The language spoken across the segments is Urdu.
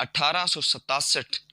1867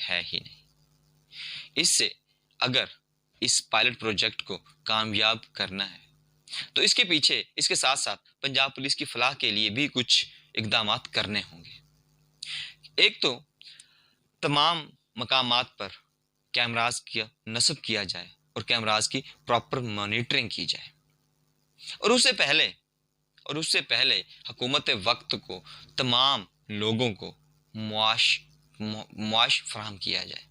ہے ہی نہیں۔ اس سے اگر اس پائلٹ پروجیکٹ کو کامیاب کرنا ہے تو اس کے پیچھے اس کے ساتھ ساتھ پنجاب پولیس کی فلاح کے لیے بھی کچھ اقدامات کرنے ہوں گے۔ ایک تو تمام مقامات پر کیمراز کا نصب کیا جائے اور کیمراز کی پراپر مانیٹرنگ کی جائے، اور اس سے پہلے حکومت وقت کو تمام لوگوں کو معاش فراہم کیا جائے،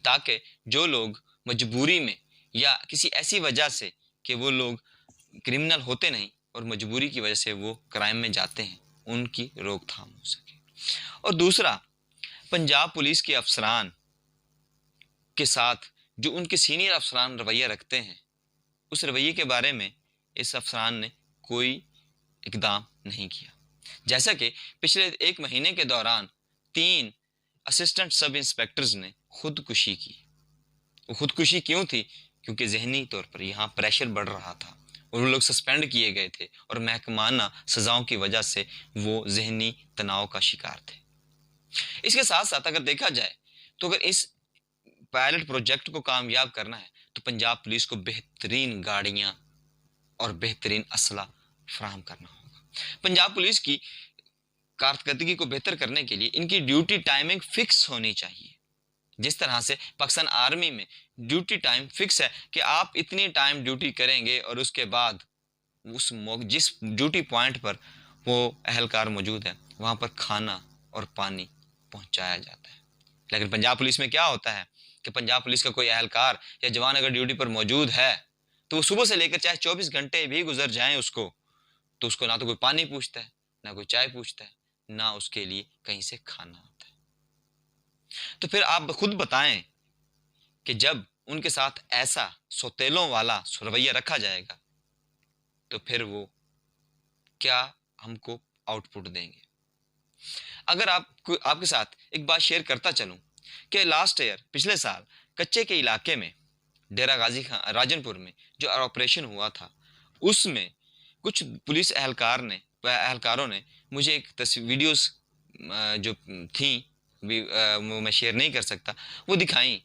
تاکہ جو لوگ مجبوری میں یا کسی ایسی وجہ سے کہ وہ لوگ کرمنل ہوتے نہیں اور مجبوری کی وجہ سے وہ کرائم میں جاتے ہیں، ان کی روک تھام ہو سکے۔ اور دوسرا، پنجاب پولیس کے افسران کے ساتھ جو ان کے سینئر افسران رویہ رکھتے ہیں، اس رویے کے بارے میں اس افسران نے کوئی اقدام نہیں کیا۔ جیسا کہ پچھلے 1 مہینے کے دوران 3 اسسٹنٹ سب انسپیکٹرز نے خودکشی کی۔ وہ خودکشی کیوں تھی؟ کیونکہ ذہنی طور پر یہاں پریشر بڑھ رہا تھا اور وہ لوگ سسپینڈ کیے گئے تھے اور محکمانہ سزاؤں کی وجہ سے وہ ذہنی تناؤ کا شکار تھے۔ اس کے ساتھ ساتھ اگر دیکھا جائے تو اگر اس پائلٹ پروجیکٹ کو کامیاب کرنا ہے تو پنجاب پولیس کو بہترین گاڑیاں اور بہترین اسلحہ فراہم کرنا ہوگا۔ پنجاب پولیس کی کارکردگی کو بہتر کرنے کے لیے ان کی ڈیوٹی ٹائمنگ فکس ہونی چاہیے۔ جس طرح سے پاکستان آرمی میں ڈیوٹی ٹائم فکس ہے کہ آپ اتنی ٹائم ڈیوٹی کریں گے اور اس کے بعد جس ڈیوٹی پوائنٹ پر وہ اہلکار موجود ہے وہاں پر کھانا اور پانی پہنچایا جاتا ہے۔ لیکن پنجاب پولیس میں کیا ہوتا ہے کہ پنجاب پولیس کا کوئی اہلکار یا جوان اگر ڈیوٹی پر موجود ہے تو وہ صبح سے لے کر چاہے 24 گھنٹے بھی گزر جائیں اس کو نہ تو کوئی پانی پوچھتا ہے، نہ کوئی چائے پوچھتا ہے، نہ اس کے لیے کہیں سے کھانا ہوتا ہے۔ تو پھر آپ خود بتائیں کہ جب ان کے ساتھ ایسا سوتیلوں والا رویہ رکھا جائے گا تو پھر وہ کیا ہم کو آؤٹ پٹ دیں گے۔ اگر آپ کے ساتھ ایک بات شیئر کرتا چلوں کہ لاسٹ ایئر پچھلے سال کچے کے علاقے میں ڈیرہ غازی خان راجن پور میں جو آپریشن ہوا تھا، اس میں کچھ پولیس اہلکاروں نے مجھے ایک ویڈیوز جو تھیں وہ میں شیئر نہیں کر سکتا، وہ دکھائیں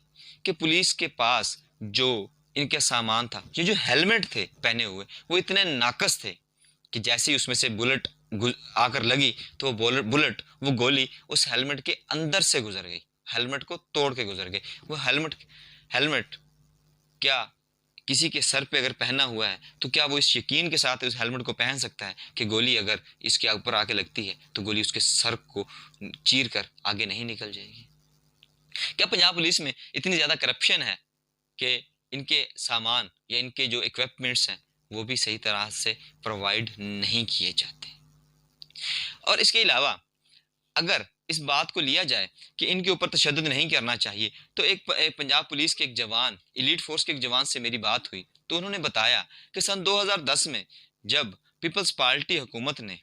کہ پولیس کے پاس جو ان کا سامان تھا، جو ہیلمٹ تھے پہنے ہوئے، وہ اتنے ناقص تھے کہ جیسے ہی اس میں سے بلٹ آ کر لگی تو وہ گولی اس ہیلمٹ کے اندر سے گزر گئی، ہیلمٹ کو توڑ کے گزر گئی۔ وہ ہیلمٹ کیا کسی کے سر پہ اگر پہنا ہوا ہے تو کیا وہ اس یقین کے ساتھ اس ہیلمٹ کو پہن سکتا ہے کہ گولی اگر اس کے اوپر آ کے لگتی ہے تو گولی اس کے سر کو چیر کر آگے نہیں نکل جائے گی؟ کیا پنجاب پولیس میں اتنی زیادہ کرپشن ہے کہ ان کے سامان یا ان کے جو اکوپمنٹس ہیں وہ بھی صحیح طرح سے پرووائڈ نہیں کیے جاتے؟ اور اس کے علاوہ اگر اس بات کو لیا جائے کہ ان کے اوپر تشدد نہیں کرنا چاہیے تو ایک پنجاب پولیس کے ایک جوان، ایلیٹ فورس کے ایک جوان سے میری بات ہوئی تو انہوں نے بتایا کہ سن 2010 میں جب پیپلز پارٹی حکومت نے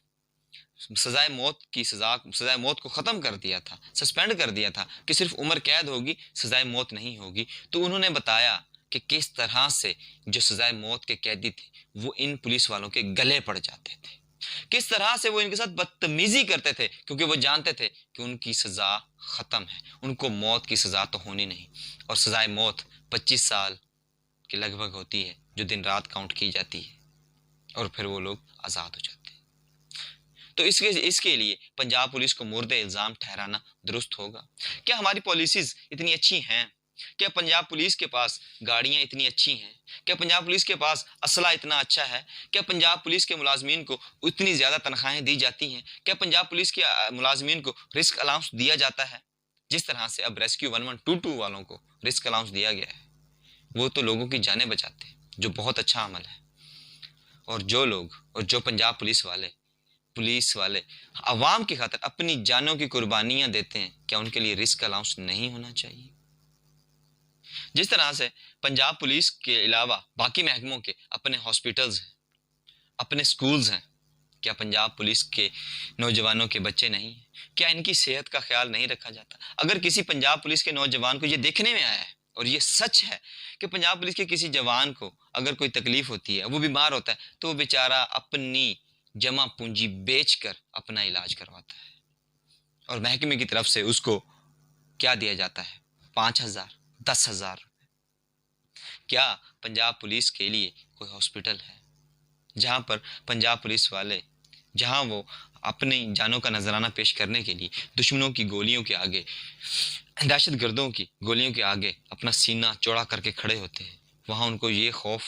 سزائے موت کو ختم کر دیا تھا، سسپینڈ کر دیا تھا کہ صرف عمر قید ہوگی، سزائے موت نہیں ہوگی، تو انہوں نے بتایا کہ کس طرح سے جو سزائے موت کے قیدی تھے وہ ان پولیس والوں کے گلے پڑ جاتے تھے، کس طرح سے وہ ان کے ساتھ بدتمیزی کرتے تھے، کیونکہ وہ جانتے تھے کہ ان کی سزا ختم ہے، ان کو موت کی سزا تو ہونی نہیں، اور سزائے موت 25 سال کے لگ بھگ ہوتی ہے جو دن رات کاؤنٹ کی جاتی ہے، اور پھر وہ لوگ آزاد ہو جاتے ہیں۔ تو اس کے لیے پنجاب پولیس کو مورد الزام ٹھہرانا درست ہوگا؟ کیا ہماری پالیسیز اتنی اچھی ہیں؟ کیا پنجاب پولیس کے پاس گاڑیاں اتنی اچھی ہیں؟ کیا پنجاب پولیس کے پاس اسلحہ اتنا اچھا ہے؟ کیا پنجاب پولیس کے ملازمین کو اتنی زیادہ تنخواہیں دی جاتی ہیں؟ کیا پنجاب پولیس کے ملازمین کو رسک الاؤنس دیا جاتا ہے؟ جس طرح سے اب ریسکیو 1122 والوں کو رسک الاؤنس دیا گیا ہے، وہ تو لوگوں کی جانیں بچاتے ہیں، جو بہت اچھا عمل ہے۔ اور جو پنجاب پولیس والے عوام کی خاطر اپنی جانوں کی قربانیاں دیتے ہیں، کیا ان کے لیے رسک الاؤنس نہیں ہونا چاہیے؟ جس طرح سے پنجاب پولیس کے علاوہ باقی محکموں کے اپنے ہاسپٹلز ہیں، اپنے سکولز ہیں، کیا پنجاب پولیس کے نوجوانوں کے بچے نہیں ہیں؟ کیا ان کی صحت کا خیال نہیں رکھا جاتا؟ اگر کسی پنجاب پولیس کے نوجوان کو یہ دیکھنے میں آیا ہے، اور یہ سچ ہے کہ پنجاب پولیس کے کسی جوان کو اگر کوئی تکلیف ہوتی ہے، وہ بیمار ہوتا ہے، تو وہ بیچارہ اپنی جمع پونجی بیچ کر اپنا علاج کرواتا ہے، اور محکمے کی طرف سے اس کو کیا دیا جاتا ہے؟ 5,000 10,000 روپے؟ کیا پنجاب پولیس کے لیے کوئی ہاسپٹل ہے جہاں پر پنجاب پولیس والے، جہاں وہ اپنی جانوں کا نذرانہ پیش کرنے کے لیے دشمنوں کی گولیوں کے آگے، دہشت گردوں کی گولیوں کے آگے اپنا سینہ چوڑا کر کے کھڑے ہوتے ہیں؟ وہاں ان کو یہ خوف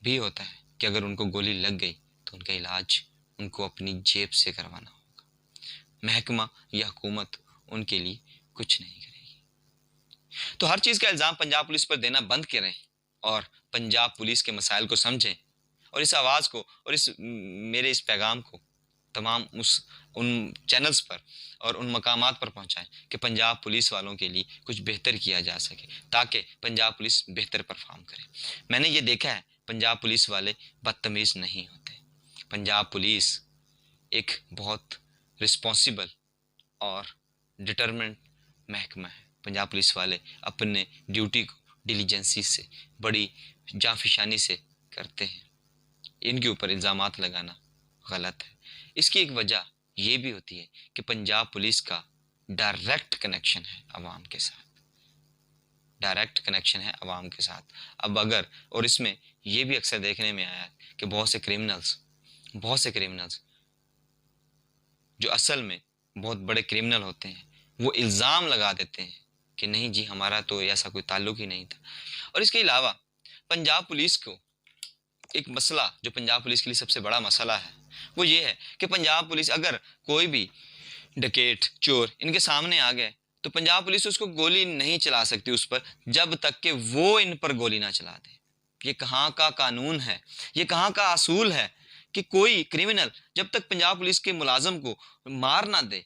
بھی ہوتا ہے کہ اگر ان کو گولی لگ گئی تو ان کا علاج ان کو اپنی جیب سے کروانا ہوگا، محکمہ یا حکومت ان کے لیے کچھ نہیں کرے گی۔ تو ہر چیز کا الزام پنجاب پولیس پر دینا بند کریں اور پنجاب پولیس کے مسائل کو سمجھیں، اور اس آواز کو اور میرے اس پیغام کو تمام ان چینلز پر اور ان مقامات پر پہنچائیں کہ پنجاب پولیس والوں کے لیے کچھ بہتر کیا جا سکے، تاکہ پنجاب پولیس بہتر پرفارم کرے۔ میں نے یہ دیکھا ہے، پنجاب پولیس والے بدتمیز نہیں ہوتے۔ پنجاب پولیس ایک بہت رسپانسیبل اور ڈٹرمنٹ محکمہ ہے۔ پنجاب پولیس والے اپنے ڈیوٹی کو ڈیلیجنسی سے، بڑی جانفشانی سے کرتے ہیں۔ ان کے اوپر الزامات لگانا غلط ہے۔ اس کی ایک وجہ یہ بھی ہوتی ہے کہ پنجاب پولیس کا ڈائریکٹ کنیکشن ہے عوام کے ساتھ، ڈائریکٹ کنیکشن ہے عوام کے ساتھ۔ اب اگر، اور اس میں یہ بھی اکثر دیکھنے میں آیا ہے کہ بہت سے کرمنلز جو اصل میں بہت بڑے کرمنل ہوتے ہیں، وہ الزام لگا دیتے ہیں کہ نہیں جی ہمارا تو ایسا کوئی تعلق ہی نہیں تھا۔ اور اس کے علاوہ پنجاب پولیس کو ایک مسئلہ جو پنجاب پولیس کے لیے سب سے بڑا مسئلہ ہے وہ یہ ہے کہ پنجاب پولیس، اگر کوئی بھی ڈکیٹ، چور ان کے سامنے آ گئے تو پنجاب پولیس اس کو گولی نہیں چلا سکتی اس پر جب تک کہ وہ ان پر گولی نہ چلا دے۔ یہ کہاں کا قانون ہے، یہ کہاں کا اصول ہے کہ کوئی کرمنل جب تک پنجاب پولیس کے ملازم کو مار نہ دے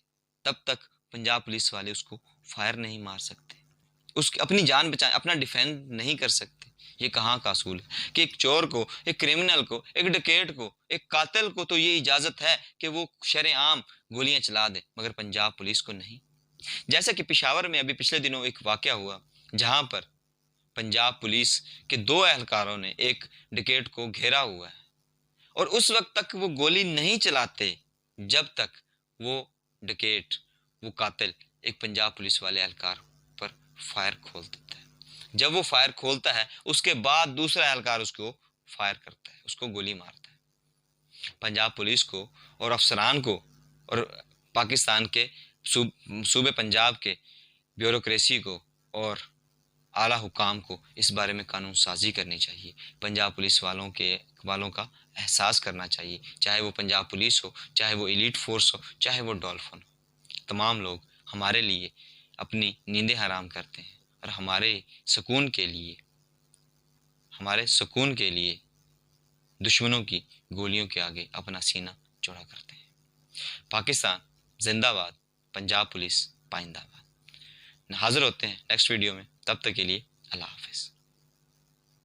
تب تک پنجاب پولیس والے اس کو فائر نہیں مار سکتے، اس کی اپنی جان بچائیں، اپنا ڈیفینڈ نہیں کر سکتے۔ یہ کہاں کا اصول ہے کہ ایک چور کو، ایک کرمنل کو، ایک ڈکیٹ کو، ایک قاتل کو تو یہ اجازت ہے کہ وہ شرع عام گولیاں چلا دے، مگر پنجاب پولیس کو نہیں۔ جیسا کہ پشاور میں ابھی پچھلے دنوں ایک واقعہ ہوا جہاں پر پنجاب پولیس کے 2 اہلکاروں نے ایک ڈکیٹ کو گھیرا ہوا ہے، اور اس وقت تک وہ گولی نہیں چلاتے جب تک وہ ڈکیٹ، وہ قاتل ایک پنجاب پولیس والے اہلکار پر فائر کھول دیتا ہے۔ جب وہ فائر کھولتا ہے اس کے بعد دوسرا اہلکار اس کو فائر کرتا ہے، اس کو گولی مارتا ہے۔ پنجاب پولیس کو اور افسران کو اور پاکستان کے صوبے پنجاب کے بیوروکریسی کو اور اعلیٰ حکام کو اس بارے میں قانون سازی کرنی چاہیے۔ پنجاب پولیس والوں کا احساس کرنا چاہیے، چاہے وہ پنجاب پولیس ہو، چاہے وہ ایلیٹ فورس ہو، چاہے وہ ڈولفن ہو۔ تمام لوگ ہمارے لیے اپنی نیندیں حرام کرتے ہیں اور ہمارے سکون کے لیے دشمنوں کی گولیوں کے آگے اپنا سینہ چوڑا کرتے ہیں۔ پاکستان زندہ باد، پنجاب پولیس پائندہ باد۔ حاضر ہوتے ہیں نیکسٹ ویڈیو میں، تب تک کے لیے اللہ حافظ۔